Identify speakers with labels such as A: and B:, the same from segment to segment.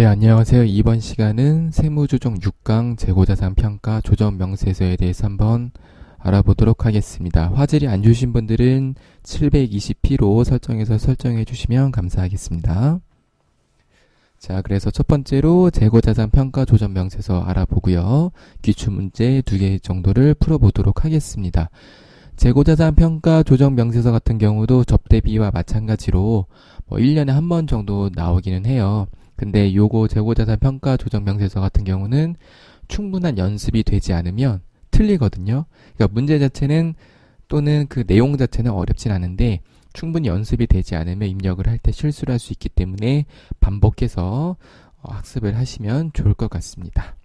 A: 네, 안녕하세요. 이번 시간은 세무조정 6강 재고자산 평가 조정 명세서에 대해서 한번 알아보도록 하겠습니다. 화질이 안 좋으신 분들은 720p로 설정해서 설정해 주시면 감사하겠습니다. 자, 그래서 첫 번째로 재고자산 평가 조정 명세서 알아보고요. 기출문제 2개 정도를 풀어보도록 하겠습니다. 재고자산 평가 조정 명세서 같은 경우도 접대비와 마찬가지로 1년에 한 번 정도 나오기는 해요. 근데 요거 재고자산 평가 조정 명세서 같은 경우는 충분한 연습이 되지 않으면 틀리거든요. 그러니까 문제 자체는 또는 그 내용 자체는 어렵진 않은데 충분히 연습이 되지 않으면 입력을 할 때 실수를 할 수 있기 때문에 반복해서 학습을 하시면 좋을 것 같습니다.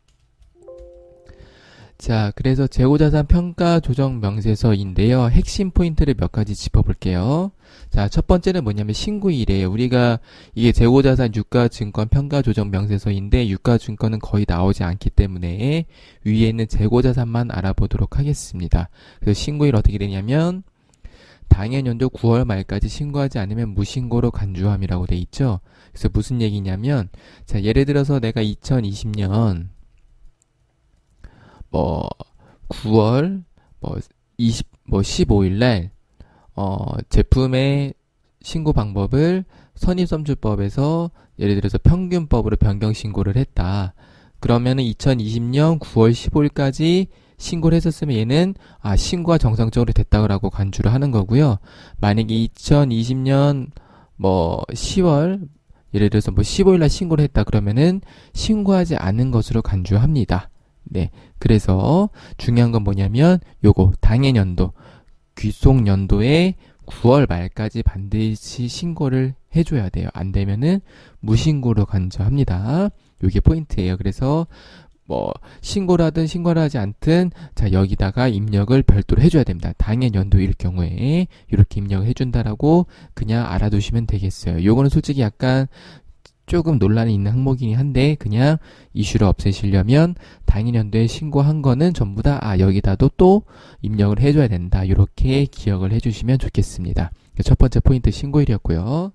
A: 자, 그래서 재고자산 평가 조정 명세서인데요. 핵심 포인트를 몇 가지 짚어볼게요. 자, 첫 번째는 뭐냐면 신고일이에요. 우리가 이게 재고자산 유가증권 평가 조정 명세서인데 유가증권은 거의 나오지 않기 때문에 위에 있는 재고자산만 알아보도록 하겠습니다. 그래서 신고일 어떻게 되냐면 당해년도 9월 말까지 신고하지 않으면 무신고로 간주함이라고 돼 있죠. 그래서 무슨 얘기냐면 자, 예를 들어서 내가 2020년 9월 15일 날 제품의 신고 방법을 선입선출법에서 예를 들어서 평균법으로 변경 신고를 했다. 그러면은 2020년 9월 15일까지 신고를 했었으면 얘는 신고가 정상적으로 됐다고 간주를 하는 거고요. 만약에 2020년 10월 예를 들어서 15일 날 신고를 했다 그러면은 신고하지 않은 것으로 간주합니다. 네. 그래서 중요한 건 뭐냐면 요거 당해년도 귀속년도에 9월 말까지 반드시 신고를 해줘야 돼요. 안 되면은 무신고로 간주합니다. 요게 포인트예요. 그래서 신고를 하든 신고를 하지 않든 자 여기다가 입력을 별도로 해줘야 됩니다. 당해년도일 경우에 이렇게 입력을 해준다라고 그냥 알아두시면 되겠어요. 요거는 솔직히 약간 조금 논란이 있는 항목이긴 한데 그냥 이슈를 없애시려면 당해년도에 신고한 거는 전부 다 여기다도 또 입력을 해줘야 된다. 이렇게 기억을 해주시면 좋겠습니다. 첫 번째 포인트 신고일이었고요.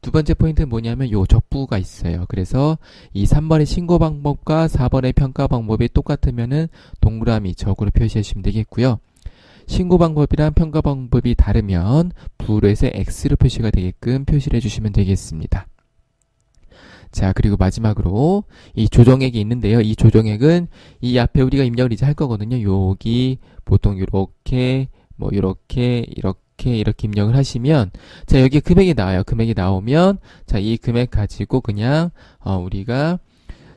A: 두 번째 포인트는 뭐냐면 요 적부가 있어요. 그래서 이 3번의 신고 방법과 4번의 평가 방법이 똑같으면은 동그라미 적으로 표시해 주시면 되겠고요. 신고 방법이랑 평가 방법이 다르면 부로 해서 X로 표시가 되게끔 표시를 해주시면 되겠습니다. 자, 그리고 마지막으로 이 조정액이 있는데요. 이 조정액은 이 앞에 우리가 입력을 이제 할 거거든요. 여기 보통 이렇게 이렇게 입력을 하시면 자, 여기 금액이 나와요. 금액이 나오면 자, 이 금액 가지고 그냥 우리가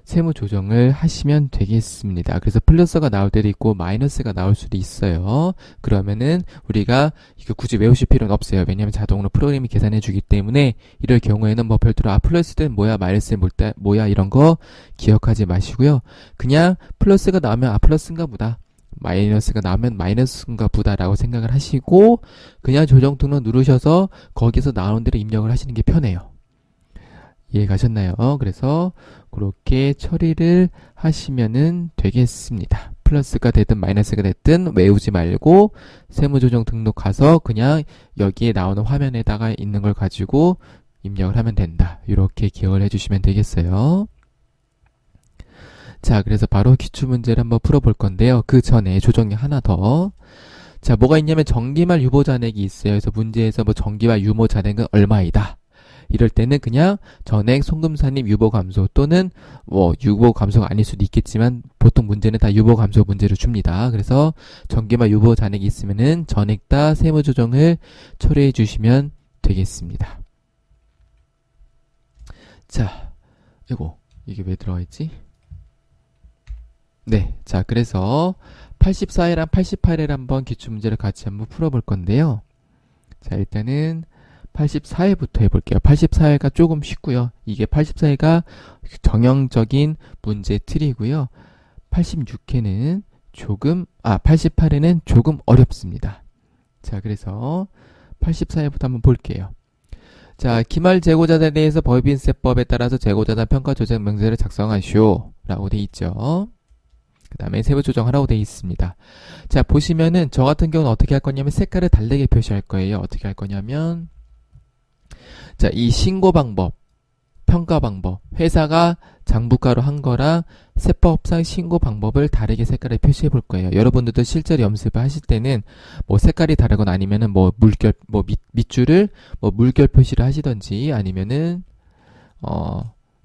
A: 세무 조정을 하시면 되겠습니다. 그래서 플러스가 나올 때도 있고 마이너스가 나올 수도 있어요. 그러면은 우리가 이거 굳이 외우실 필요는 없어요. 왜냐하면 자동으로 프로그램이 계산해 주기 때문에 이럴 경우에는 별도로 플러스는 뭐야 마이너스는 뭐야 이런 거 기억하지 마시고요. 그냥 플러스가 나오면 플러스인가 보다. 마이너스가 나오면 마이너스인가 보다라고 생각을 하시고 그냥 조정 등록 누르셔서 거기서 나오는 대로 입력을 하시는 게 편해요. 이해 가셨나요? 그래서 그렇게 처리를 하시면은 되겠습니다. 플러스가 됐든 마이너스가 됐든 외우지 말고 세무조정 등록 가서 그냥 여기에 나오는 화면에다가 있는 걸 가지고 입력을 하면 된다. 이렇게 기억을 해주시면 되겠어요. 자, 그래서 바로 기출문제를 한번 풀어볼 건데요. 그 전에 조정이 하나 더. 자, 뭐가 있냐면 정기말 유보잔액이 있어요. 그래서 문제에서 정기말 유보잔액은 얼마이다. 이럴 때는 그냥 전액 송금산입 유보감소 또는 유보감소가 아닐 수도 있겠지만 보통 문제는 다 유보감소 문제를 줍니다. 그래서 정기말 유보잔액이 있으면은 전액 다 세무조정을 처리해 주시면 되겠습니다. 자, 이게 왜 들어가 있지? 네, 자, 그래서 84회랑 88회를 한번 기출문제를 같이 한번 풀어볼 건데요. 자, 일단은 84회부터 해볼게요. 84회가 조금 쉽고요. 이게 84회가 정형적인 문제 틀이고요. 86회는 88회는 조금 어렵습니다. 자, 그래서 84회부터 한번 볼게요. 자, 기말 재고자산에 대해서 법인세법에 따라서 재고자산 평가 조정 명세를 작성하시오 라고 돼 있죠. 그 다음에 세부 조정하라고 돼 있습니다. 자, 보시면은 저 같은 경우는 어떻게 할 거냐면 색깔을 다르게 표시할 거예요. 어떻게 할 거냐면 자, 이 신고 방법 평가 방법, 회사가 장부가로 한 거랑 세법상 신고 방법을 다르게 색깔에 표시해 볼 거예요. 여러분들도 실제로 연습을 하실 때는 뭐 색깔이 다르거나 아니면은 뭐 물결, 뭐 밑줄을 뭐 물결 표시를 하시던지 아니면은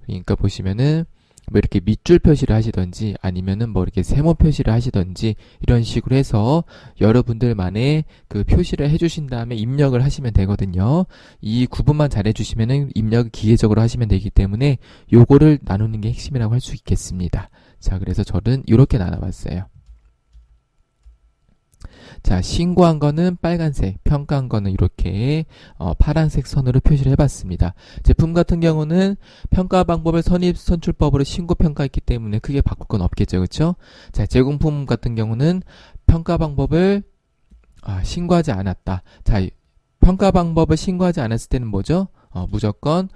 A: 그러니까 보시면은 뭐 이렇게 밑줄 표시를 하시던지 아니면은 뭐 이렇게 세모 표시를 하시던지 이런 식으로 해서 여러분들만의 그 표시를 해주신 다음에 입력을 하시면 되거든요. 이 구분만 잘 해주시면은 입력을 기계적으로 하시면 되기 때문에 요거를 나누는 게 핵심이라고 할 수 있겠습니다. 자, 그래서 저는 이렇게 나눠봤어요. 자, 신고한 거는 빨간색, 평가한 거는 이렇게 파란색 선으로 표시를 해봤습니다. 제품 같은 경우는 평가 방법을 선입선출법으로 신고 평가했기 때문에 크게 바꿀 건 없겠죠, 그렇죠? 자, 제공품 같은 경우는 평가 방법을 신고하지 않았다. 자, 평가 방법을 신고하지 않았을 때는 뭐죠? 무조건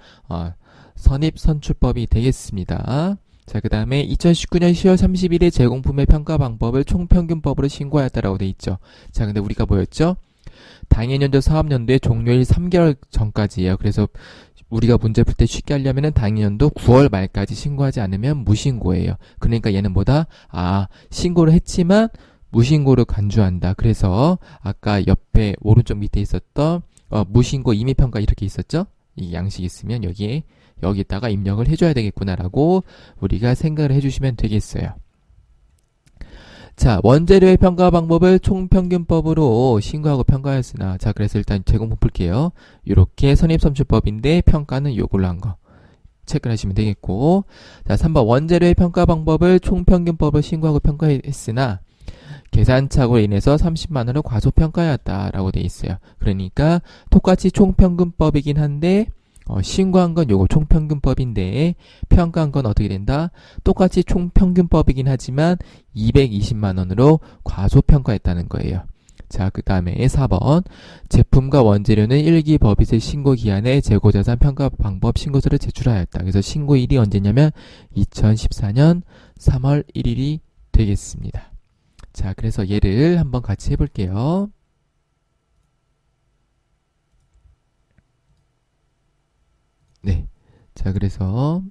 A: 선입선출법이 되겠습니다. 자, 그 다음에 2019년 10월 30일에 제공품의 평가 방법을 총평균법으로 신고하였다라고 돼 있죠. 자, 근데 우리가 뭐였죠? 당해년도 사업년도의 종료일 3개월 전까지예요. 그래서 우리가 문제 풀 때 쉽게 하려면은 당해년도 9월 말까지 신고하지 않으면 무신고예요. 그러니까 얘는 뭐다? 신고를 했지만 무신고로 간주한다. 그래서 아까 옆에 오른쪽 밑에 있었던 무신고 임의평가 이렇게 있었죠? 이 양식이 있으면 여기에다가 입력을 해줘야 되겠구나라고 우리가 생각을 해주시면 되겠어요. 자, 원재료의 평가 방법을 총평균법으로 신고하고 평가하였으나, 자, 그래서 일단 제공품 풀게요. 이렇게 선입선출법인데 평가는 요걸로 한 거 체크를 하시면 되겠고, 자, 3번 원재료의 평가 방법을 총평균법을 신고하고 평가했으나 계산착오로 인해서 30만원을 과소평가하였다라고 돼 있어요. 그러니까 똑같이 총평균법이긴 한데 신고한 건 요거 총평균법인데 평가한 건 어떻게 된다? 똑같이 총평균법이긴 하지만 220만원으로 과소평가했다는 거예요. 자, 그 다음에 4번 제품과 원재료는 1기 법인세 신고기한에 재고자산 평가 방법 신고서를 제출하였다. 그래서 신고일이 언제냐면 2014년 3월 1일이 되겠습니다. 자, 그래서 얘를 한번 같이 해볼게요. 네. 자, 그래서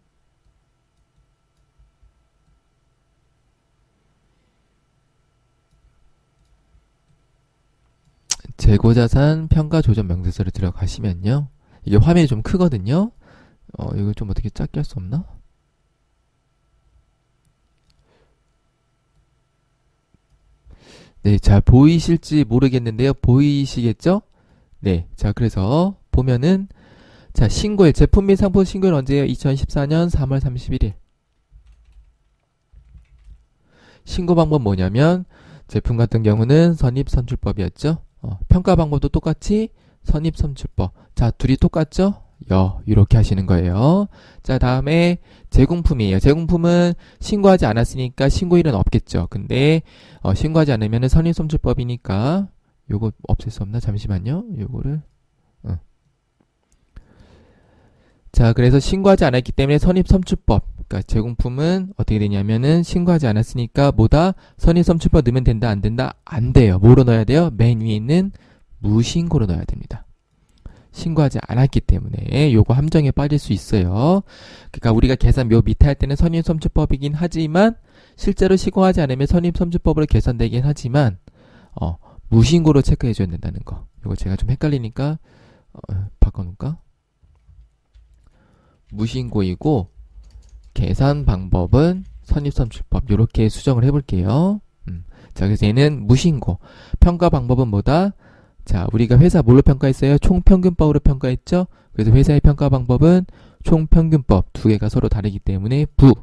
A: 재고자산 평가 조정 명세서를 들어가시면요. 이게 화면이 좀 크거든요. 이거 좀 어떻게 작게 할 수 없나? 네, 잘 보이실지 모르겠는데요. 보이시겠죠? 네, 자, 그래서 보면은 자, 신고일, 제품 및 상품 신고일 언제예요? 2014년 3월 31일. 신고 방법 뭐냐면 제품 같은 경우는 선입선출법이었죠. 평가 방법도 똑같이 선입선출법. 자, 둘이 똑같죠? 이렇게 하시는 거예요. 자, 다음에 제공품이에요. 제공품은 신고하지 않았으니까 신고일은 없겠죠. 근데 신고하지 않으면 선입선출법이니까 요거 없앨 수 없나? 잠시만요. 요거를 자, 그래서 신고하지 않았기 때문에 선입선출법. 그러니까 제공품은 어떻게 되냐면은 신고하지 않았으니까 뭐다? 선입선출법 넣으면 된다, 안 된다? 안 돼요. 뭐로 넣어야 돼요? 맨 위에 있는 무신고로 넣어야 됩니다. 신고하지 않았기 때문에 요거 함정에 빠질 수 있어요. 그러니까 우리가 계산 요 밑에 할 때는 선입선출법이긴 하지만 실제로 신고하지 않으면 선입선출법으로 계산되긴 하지만 무신고로 체크해 줘야 된다는 거. 요거 제가 좀 헷갈리니까 바꿔놓을까? 무신고이고 계산 방법은 선입선출법 요렇게 수정을 해볼게요. 자, 그래서 얘는 무신고. 평가 방법은 뭐다? 자, 우리가 회사 뭘로 평가했어요? 총평균법으로 평가했죠? 그래서 회사의 평가 방법은 총평균법. 두 개가 서로 다르기 때문에 부.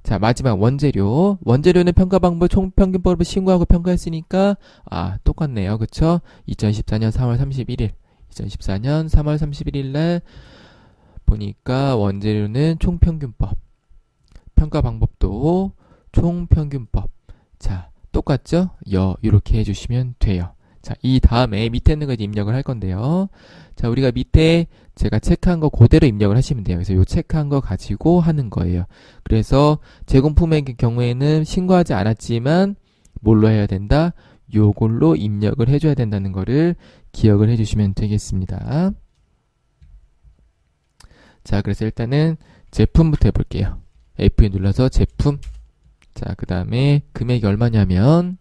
A: 자, 마지막 원재료. 원재료는 평가 방법 총평균법으로 신고하고 평가했으니까 똑같네요. 그쵸? 2014년 3월 31일. 2014년 3월 31일 날 보니까 원재료는 총평균법. 평가 방법도 총평균법. 자, 똑같죠? 이렇게 해주시면 돼요. 자, 이 다음에 밑에 있는 거 입력을 할 건데요. 자, 우리가 밑에 제가 체크한 거 그대로 입력을 하시면 돼요. 그래서 요 체크한 거 가지고 하는 거예요. 그래서 제공품의 경우에는 신고하지 않았지만 뭘로 해야 된다? 요걸로 입력을 해줘야 된다는 거를 기억을 해주시면 되겠습니다. 자, 그래서 일단은 제품부터 해볼게요. F2 눌러서 제품. 자, 그 다음에 금액이 얼마냐면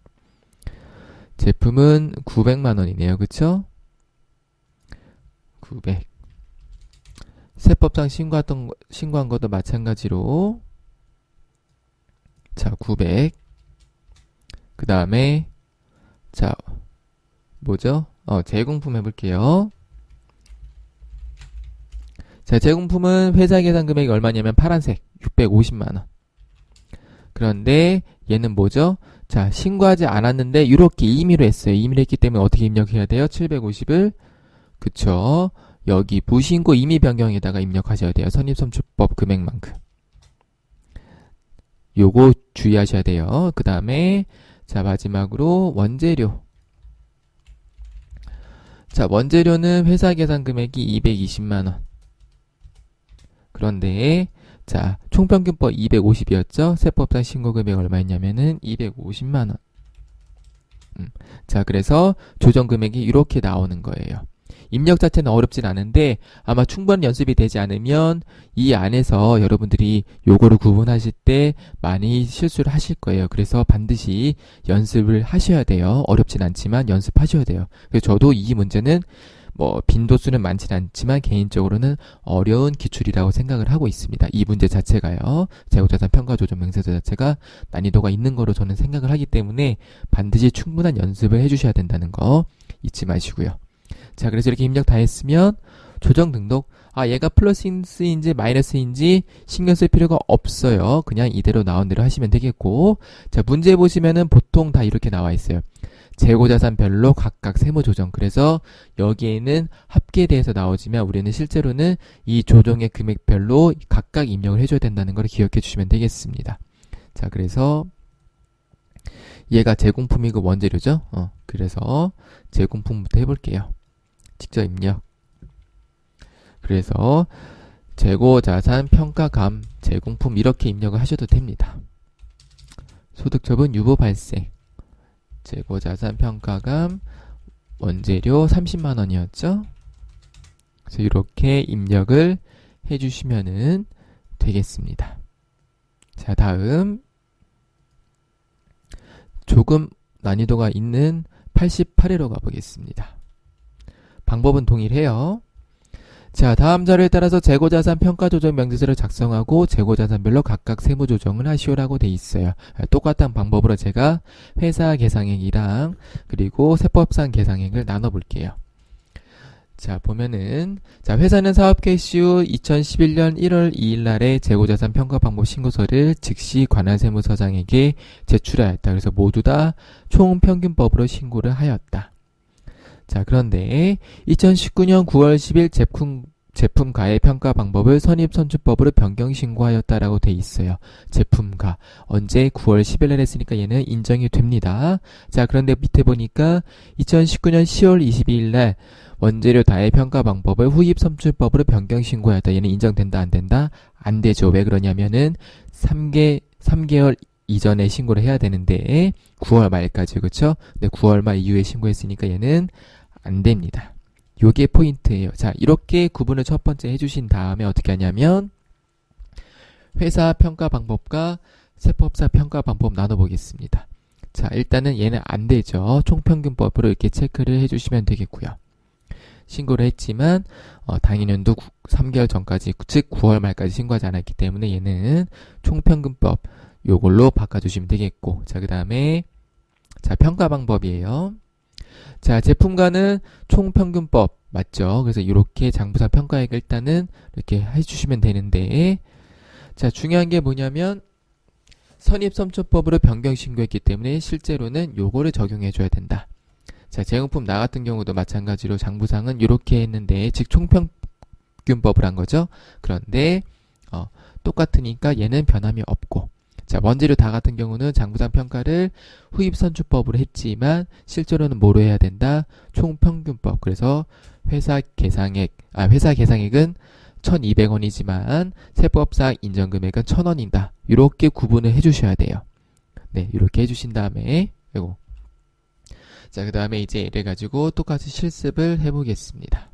A: 제품은 900만원이네요. 그쵸? 900. 세법상 신고한 것도 마찬가지로 자, 900. 그 다음에 자, 뭐죠? 제공품 해볼게요. 자, 제공품은 회사 계산 금액이 얼마냐면 파란색 650만원. 그런데 얘는 뭐죠? 자, 신고하지 않았는데 이렇게 임의로 했어요. 임의로 했기 때문에 어떻게 입력해야 돼요? 750을 그쵸? 여기 무신고 임의 변경에다가 입력하셔야 돼요. 선입선출법 금액만큼. 요거 주의하셔야 돼요. 그 다음에 자, 마지막으로 원재료. 자, 원재료는 회사 계산 금액이 220만원. 그런데 자, 총평균법 250이었죠? 세법상 신고 금액 얼마였냐면은 250만원. 자, 그래서 조정 금액이 이렇게 나오는 거예요. 입력 자체는 어렵진 않은데 아마 충분한 연습이 되지 않으면 이 안에서 여러분들이 요거를 구분하실 때 많이 실수를 하실 거예요. 그래서 반드시 연습을 하셔야 돼요. 어렵진 않지만 연습하셔야 돼요. 그래서 저도 이 문제는 뭐 빈도수는 많진 않지만 개인적으로는 어려운 기출이라고 생각을 하고 있습니다. 이 문제 자체가요. 재고자산 평가 조정 명세서 자체가 난이도가 있는 거로 저는 생각을 하기 때문에 반드시 충분한 연습을 해주셔야 된다는 거 잊지 마시고요. 자, 그래서 이렇게 입력 다 했으면 조정 등록. 얘가 플러스인지 마이너스인지 신경 쓸 필요가 없어요. 그냥 이대로 나온 대로 하시면 되겠고. 자, 문제 보시면은 보통 다 이렇게 나와 있어요. 재고자산별로 각각 세무 조정. 그래서 여기에는 합계에 대해서 나오지만 우리는 실제로는 이 조정의 금액별로 각각 입력을 해줘야 된다는 걸 기억해 주시면 되겠습니다. 자, 그래서 얘가 제공품이고 원재료죠. 그래서 제공품부터 해볼게요. 직접 입력. 그래서 재고자산 평가감 제공품 이렇게 입력을 하셔도 됩니다. 소득처분 유보 발생. 재고자산 평가감 원재료 30만원이었죠. 그래서 이렇게 입력을 해주시면은 되겠습니다. 자, 다음 조금 난이도가 있는 88회로 가보겠습니다. 방법은 동일해요. 자, 다음 자료에 따라서 재고자산 평가조정 명세서를 작성하고 재고자산별로 각각 세무조정을 하시오라고 돼 있어요. 똑같은 방법으로 제가 회사 계상액이랑 그리고 세법상 계상액을 나눠볼게요. 자, 보면은 자, 회사는 사업 개시 후 2011년 1월 2일 날에 재고자산 평가 방법 신고서를 즉시 관할세무서장에게 제출하였다. 그래서 모두 다 총평균법으로 신고를 하였다. 자, 그런데 2019년 9월 10일 제품가의 평가 방법을 선입선출법으로 변경 신고하였다라고 돼 있어요. 제품가. 언제 9월 10일 날 했으니까 얘는 인정이 됩니다. 자, 그런데 밑에 보니까 2019년 10월 22일 날 원재료 다의 평가 방법을 후입선출법으로 변경 신고하였다. 얘는 인정된다, 안 된다? 안 되죠. 왜 그러냐면은 3개월 이전에 신고를 해야 되는데 9월 말까지, 그쵸? 근데 9월 말 이후에 신고했으니까 얘는 안 됩니다. 요게 포인트예요. 자, 이렇게 구분을 첫 번째 해주신 다음에 어떻게 하냐면 회사 평가 방법과 세법사 평가 방법 나눠보겠습니다. 자, 일단은 얘는 안 되죠. 총평균법으로 이렇게 체크를 해주시면 되겠고요. 신고를 했지만 당인연도 3개월 전까지, 즉 9월 말까지 신고하지 않았기 때문에 얘는 총평균법 요걸로 바꿔주시면 되겠고. 자, 그 다음에 자, 평가 방법이에요. 자, 제품가는 총평균법 맞죠? 그래서 이렇게 장부상 평가액 일단은 이렇게 해주시면 되는데, 자, 중요한 게 뭐냐면 선입선출법으로 변경 신고했기 때문에 실제로는 요거를 적용해줘야 된다. 자, 제공품 나 같은 경우도 마찬가지로 장부상은 이렇게 했는데, 즉 총평균법을 한 거죠. 그런데 똑같으니까 얘는 변함이 없고. 자, 원재료 다 같은 경우는 장부상 평가를 후입선출법으로 했지만 실제로는 뭐로 해야 된다? 총평균법. 그래서 회사 계상액은 1,200원이지만 세법상 인정금액은 1,000원이다. 이렇게 구분을 해주셔야 돼요. 네, 이렇게 해주신 다음에 이거. 자, 그 다음에 이제 이래 가지고 똑같이 실습을 해보겠습니다.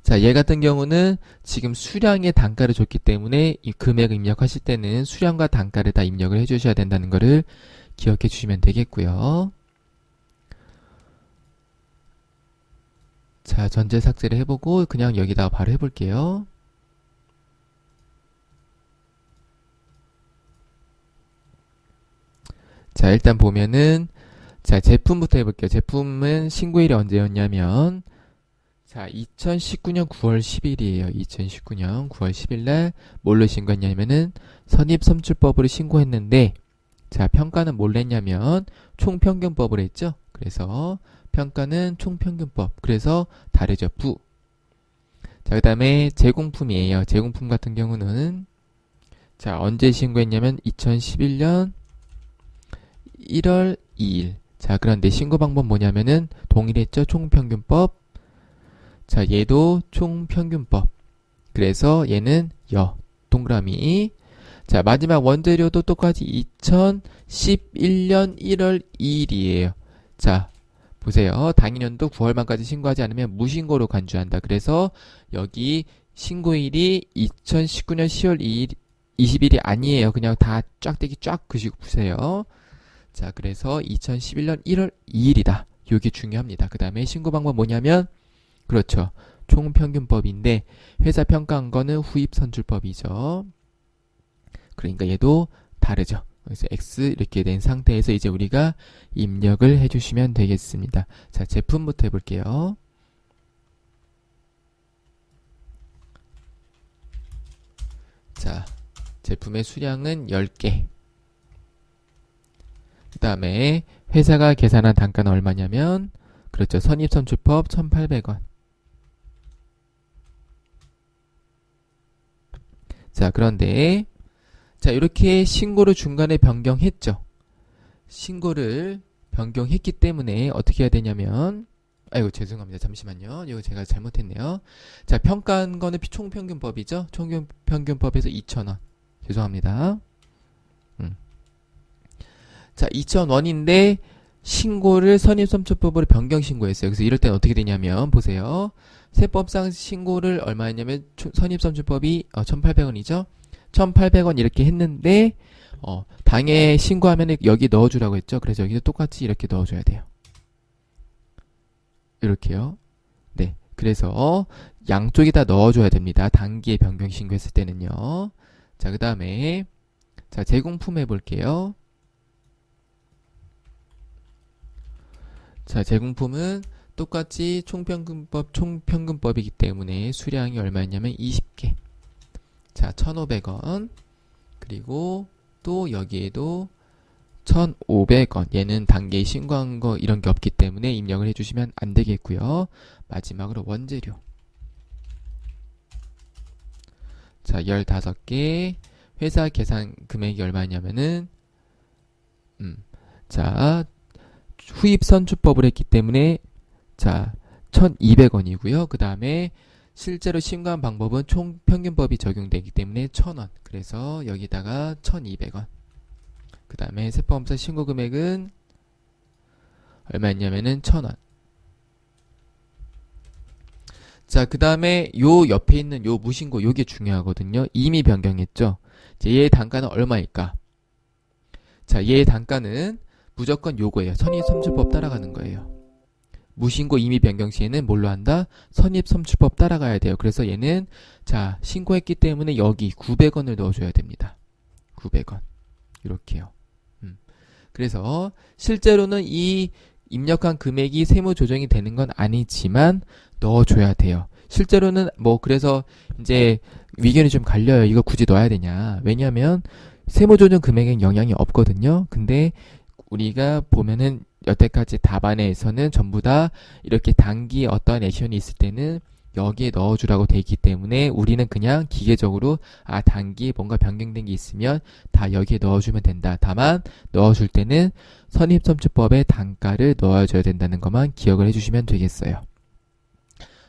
A: 자, 얘 같은 경우는 지금 수량의 단가를 줬기 때문에 이 금액을 입력하실 때는 수량과 단가를 다 입력을 해주셔야 된다는 거를 기억해 주시면 되겠고요. 자, 전체 삭제를 해보고 그냥 여기다가 바로 해볼게요. 자, 일단 보면은 자, 제품부터 해볼게요. 제품은 신고일이 언제였냐면 자, 2019년 9월 10일이에요. 2019년 9월 10일 날 뭘로 신고했냐면은 선입선출법으로 신고했는데 자, 평가는 뭘 했냐면 총평균법을 했죠. 그래서 평가는 총평균법. 그래서 다르죠. 부. 자, 그 다음에 제공품이에요. 제공품 같은 경우는 자, 언제 신고했냐면 2011년 1월 2일. 자, 그런데 신고 방법 뭐냐면은 동일했죠. 총평균법. 자, 얘도 총평균법. 그래서 얘는 동그라미. 자, 마지막 원재료도 똑같이 2011년 1월 2일이에요. 자, 보세요. 당일연도 9월말까지 신고하지 않으면 무신고로 간주한다. 그래서 여기 신고일이 2019년 10월 2일, 20일이 아니에요. 그냥 다 쫙대기 쫙 그시고 보세요. 자, 그래서 2011년 1월 2일이다. 이게 중요합니다. 그 다음에 신고 방법 뭐냐면 그렇죠. 총평균법인데 회사 평가한 거는 후입선출법이죠. 그러니까 얘도 다르죠. 그래서 X 이렇게 된 상태에서 이제 우리가 입력을 해주시면 되겠습니다. 자, 제품부터 해볼게요. 자, 제품의 수량은 10개. 그 다음에 회사가 계산한 단가는 얼마냐면 그렇죠. 선입선출법 1,800원. 자, 그런데 자, 이렇게 신고를 중간에 변경했죠. 신고를 변경했기 때문에 어떻게 해야 되냐면 아이고 죄송합니다. 잠시만요. 이거 제가 잘못했네요. 자, 평가한 거는 총평균법이죠. 총평균법에서 2,000원. 죄송합니다. 자, 2,000원인데 신고를 선입선출법으로 변경 신고했어요. 그래서 이럴 때는 어떻게 되냐면 보세요. 세법상 신고를 얼마 했냐면 선입선출법이 1,800원이죠. 1,800원 이렇게 했는데 당해 신고하면 여기 넣어주라고 했죠. 그래서 여기도 똑같이 이렇게 넣어줘야 돼요. 이렇게요. 네, 그래서 양쪽에다 넣어줘야 됩니다. 단기에 변경 신고했을 때는요. 자, 그 다음에 자, 제공품 해볼게요. 자, 제공품은 똑같이 총평균법이기 때문에 수량이 얼마였냐면 20개. 자, 1,500원. 그리고 또 여기에도 1,500원. 얘는 단계에 신고한 거 이런 게 없기 때문에 입력을 해주시면 안 되겠고요. 마지막으로 원재료. 자, 15개. 회사 계산 금액이 얼마냐면은 자, 후입선출법을 했기 때문에 자 1,200원이고요. 그 다음에 실제로 신고한 방법은 총평균법이 적용되기 때문에 1,000원. 그래서 여기다가 1,200원. 그 다음에 세법검사 신고 금액은 얼마였냐면은 1,000원. 자, 그 다음에 요 옆에 있는 요 무신고 요게 중요하거든요. 이미 변경했죠. 이제 얘의 단가는 얼마일까? 자, 얘의 단가는 무조건 요거예요. 선입선출법 따라가는 거예요. 무신고 이미 변경 시에는 뭘로 한다? 선입선출법 따라가야 돼요. 그래서 얘는 자, 신고했기 때문에 여기 900원을 넣어줘야 됩니다. 900원. 이렇게요. 그래서 실제로는 이 입력한 금액이 세무 조정이 되는 건 아니지만 넣어줘야 돼요. 실제로는 뭐 그래서 이제 의견이 좀 갈려요. 이거 굳이 넣어야 되냐. 왜냐하면 세무 조정 금액엔 영향이 없거든요. 근데 우리가 보면은 여태까지 답안에서는 전부 다 이렇게 단기 어떠한 액션이 있을 때는 여기에 넣어주라고 돼 있기 때문에 우리는 그냥 기계적으로 단기 뭔가 변경된 게 있으면 다 여기에 넣어주면 된다. 다만 넣어줄 때는 선입선출법의 단가를 넣어줘야 된다는 것만 기억을 해주시면 되겠어요.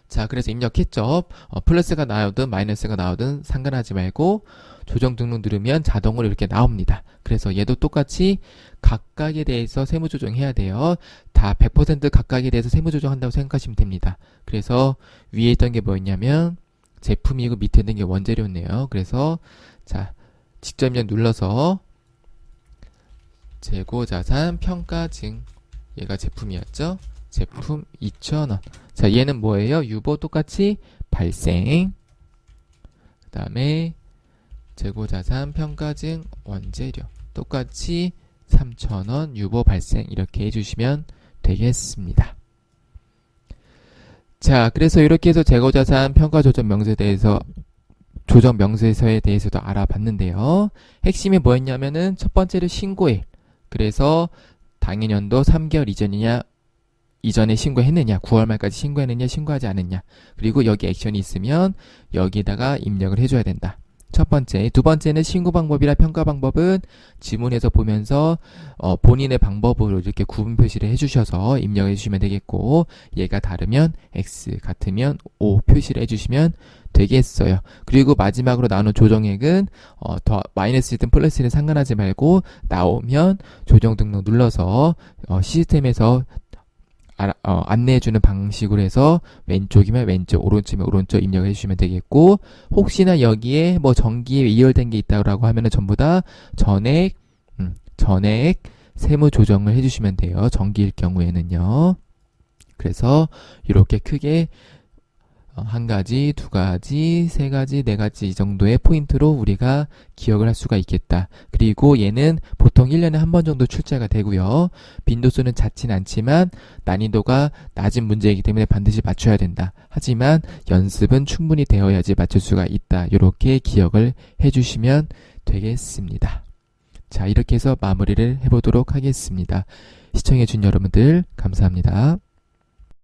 A: 자, 그래서 입력했죠. 플러스가 나오든 마이너스가 나오든 상관하지 말고 조정 등록 누르면 자동으로 이렇게 나옵니다. 그래서 얘도 똑같이 각각에 대해서 세무 조정해야 돼요. 다 100% 각각에 대해서 세무 조정한다고 생각하시면 됩니다. 그래서 위에 있던 게 뭐였냐면 제품이고 밑에 있는 게 원재료네요. 그래서 자, 직접 입력 눌러서 재고자산 평가증, 얘가 제품이었죠. 제품 2,000원. 자, 얘는 뭐예요? 유보 똑같이 발생. 그 다음에 재고자산 평가증 원재료 똑같이 3,000원 유보 발생, 이렇게 해주시면 되겠습니다. 자, 그래서 이렇게 해서 재고자산 평가 조정 명세에 대해서 조정 명세서에 대해서도 알아봤는데요. 핵심이 뭐였냐면은 첫 번째로 신고일. 그래서 당해년도 3개월 이전에 신고했느냐, 9월 말까지 신고했느냐, 신고하지 않았냐. 그리고 여기 액션이 있으면 여기다가 입력을 해줘야 된다. 첫 번째. 두 번째는 신고 방법이나 평가 방법은 지문에서 보면서 본인의 방법으로 이렇게 구분 표시를 해주셔서 입력해 주시면 되겠고, 얘가 다르면 X, 같으면 O 표시를 해주시면 되겠어요. 그리고 마지막으로 나오는 조정액은 더 마이너스든 플러스든 상관하지 말고 나오면 조정 등록 눌러서 시스템에서 안내해주는 방식으로 해서 왼쪽이면 왼쪽, 오른쪽이면 오른쪽 입력해 주시면 되겠고, 혹시나 여기에 뭐 정기에 이월된 게 있다고 하면은 전부 다 전액 세무 조정을 해주시면 돼요. 정기일 경우에는요. 그래서 이렇게 크게 한 가지, 두 가지, 세 가지, 네 가지 이 정도의 포인트로 우리가 기억을 할 수가 있겠다. 그리고 얘는 보통 1년에 한 번 정도 출제가 되고요. 빈도수는 잦진 않지만 난이도가 낮은 문제이기 때문에 반드시 맞춰야 된다. 하지만 연습은 충분히 되어야지 맞출 수가 있다. 이렇게 기억을 해주시면 되겠습니다. 자, 이렇게 해서 마무리를 해보도록 하겠습니다. 시청해준 여러분들 감사합니다.